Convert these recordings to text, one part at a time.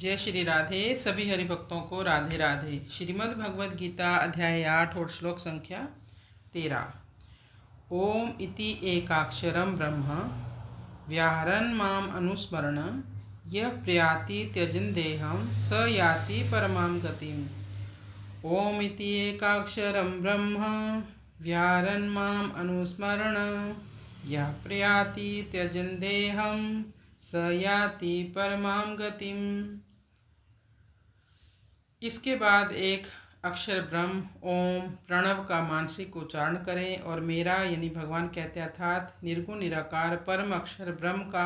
जय श्री राधे। सभी हरिभक्तों को राधे राधे। श्रीमद् भगवद गीता अध्याय 8 और श्लोक संख्या 13। ओम इति एकाक्षरम ब्रह्म व्याहरन् माम अनुस्मरण यः प्रयाति त्यजन् देहं स याति परमां गतिम्। ओम इति एकाक्षरम ब्रह्म व्याहरन् माम अनुस्मरण यः प्रयाति त्यजन् देहं स याति परमां गतिम्। इसके बाद एक अक्षर ब्रह्म ओम प्रणव का मानसिक उच्चारण करें और मेरा यानी भगवान कहते अर्थात निर्गुण निराकार परम अक्षर ब्रह्म का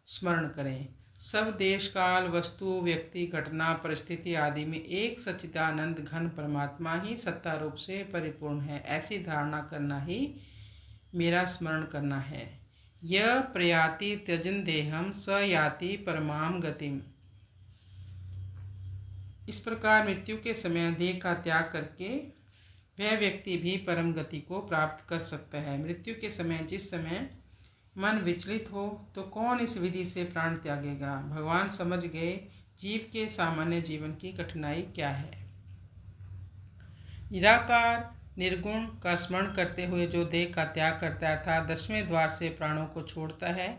स्मरण करें। सब देश काल वस्तु व्यक्ति घटना परिस्थिति आदि में एक सच्चिदानंद घन परमात्मा ही सत्ता रूप से परिपूर्ण है, ऐसी धारणा करना ही मेरा स्मरण करना है। यह प्रयाति त्यजन देहम स याति परमाम गतिम। इस प्रकार मृत्यु के समय देह का त्याग करके वह व्यक्ति भी परम गति को प्राप्त कर सकता है। मृत्यु के समय जिस समय मन विचलित हो तो कौन इस विधि से प्राण त्यागेगा। भगवान समझ गए जीव के सामान्य जीवन की कठिनाई क्या है। निराकार निर्गुण का स्मरण करते हुए जो देह का त्याग करता है अर्थात 10वें द्वार से प्राणों को छोड़ता है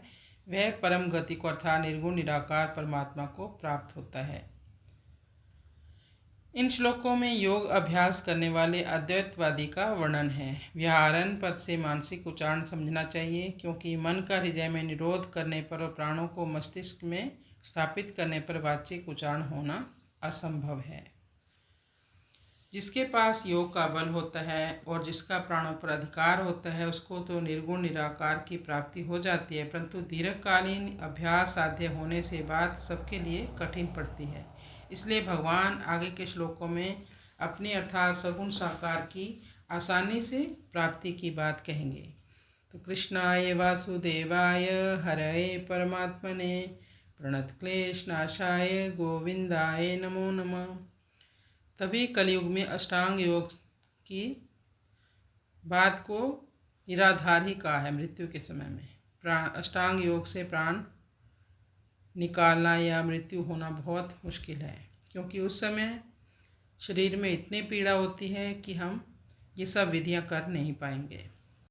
वह परम गति को अर्थात निर्गुण निराकार परमात्मा को प्राप्त होता है। इन श्लोकों में योग अभ्यास करने वाले अद्वैतवादी का वर्णन है। व्याहरण पद से मानसिक उच्चारण समझना चाहिए, क्योंकि मन का हृदय में निरोध करने पर और प्राणों को मस्तिष्क में स्थापित करने पर वाचिक उच्चारण होना असंभव है। जिसके पास योग का बल होता है और जिसका प्राणों पर अधिकार होता है उसको तो निर्गुण निराकार की प्राप्ति हो जाती है, परंतु दीर्घकालीन अभ्यास साध्य होने से बात सबके लिए कठिन पड़ती है। इसलिए भगवान आगे के श्लोकों में अपने अर्थात सगुण साकार की आसानी से प्राप्ति की बात कहेंगे। तो कृष्णाय वासुदेवाय हरये परमात्मने प्रणतक्लेशनाशाय गोविंदाय नमो नमः। तभी कलयुग में अष्टांग योग की बात को निराधार ही कहा है। मृत्यु के समय में अष्टांग योग से प्राण निकालना या मृत्यु होना बहुत मुश्किल है, क्योंकि उस समय शरीर में इतनी पीड़ा होती है कि हम ये सब विधियां कर नहीं पाएंगे।